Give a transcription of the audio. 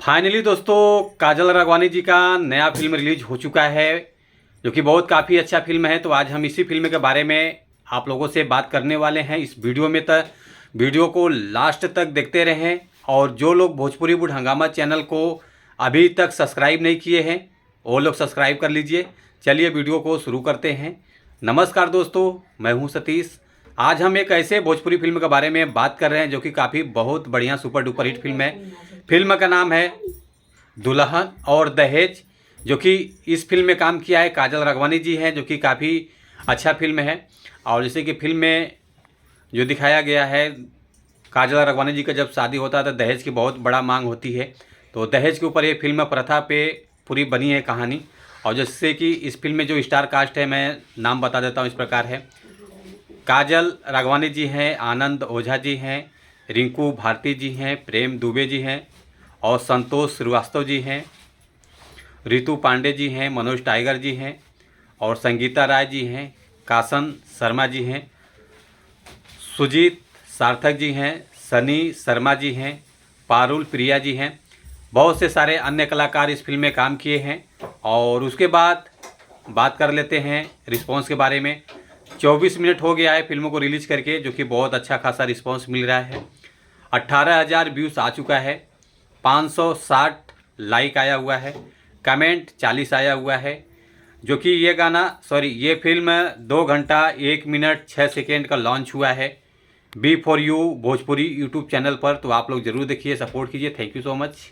Finally दोस्तों काजल राघवानी जी का नया फिल्म रिलीज हो चुका है, जो कि बहुत काफ़ी अच्छा फिल्म है। तो आज हम इसी फिल्म के बारे में आप लोगों से बात करने वाले हैं इस वीडियो में। तक वीडियो को लास्ट तक देखते रहें, और जो लोग भोजपुरी बुढ़ हंगामा चैनल को अभी तक सब्सक्राइब नहीं किए हैं वो लोग सब्सक्राइब कर लीजिए। चलिए वीडियो को शुरू करते हैं। नमस्कार दोस्तों, मैं हूं सतीश। आज हम एक ऐसे भोजपुरी फिल्म के बारे में बात कर रहे हैं जो कि काफ़ी बहुत बढ़िया सुपर डुपर हिट फिल्म है। फिल्म का नाम है दुल्हन और दहेज, जो कि इस फिल्म में काम किया है काजल राघवानी जी हैं, जो कि काफ़ी अच्छा फिल्म है। और जैसे कि फिल्म में जो दिखाया गया है, काजल राघवानी जी का जब शादी होता है तो दहेज की बहुत बड़ा मांग होती है। तो दहेज के ऊपर ये फिल्म प्रथा पे पूरी बनी है कहानी। और जैसे कि इस फिल्म में जो स्टार कास्ट है, मैं नाम बता देता हूँ, इस प्रकार है। काजल राघवानी जी हैं, आनंद ओझा जी हैं, रिंकू भारती जी हैं, प्रेम दुबे जी हैं, और संतोष श्रीवास्तव जी हैं, रितु पांडे जी हैं, मनोज टाइगर जी हैं, और संगीता राय जी हैं, कासन शर्मा जी हैं, सुजीत सार्थक जी हैं, सनी शर्मा जी हैं, पारुल प्रिया जी हैं। बहुत से सारे अन्य कलाकार इस फिल्म में काम किए हैं। और उसके बाद बात कर लेते हैं रिस्पॉन्स के बारे में। 24 मिनट हो गया है फिल्म को रिलीज़ करके, जो कि बहुत अच्छा खासा रिस्पॉन्स मिल रहा है। 18,000 व्यूज़ आ चुका है, 560 लाइक आया हुआ है, कमेंट 40 आया हुआ है। जो कि ये फिल्म 2 घंटा 1 मिनट 6 सेकेंड का लॉन्च हुआ है B for you Bhojpuri YouTube channel पर। तो आप लोग ज़रूर देखिए, सपोर्ट कीजिए। Thank you so much.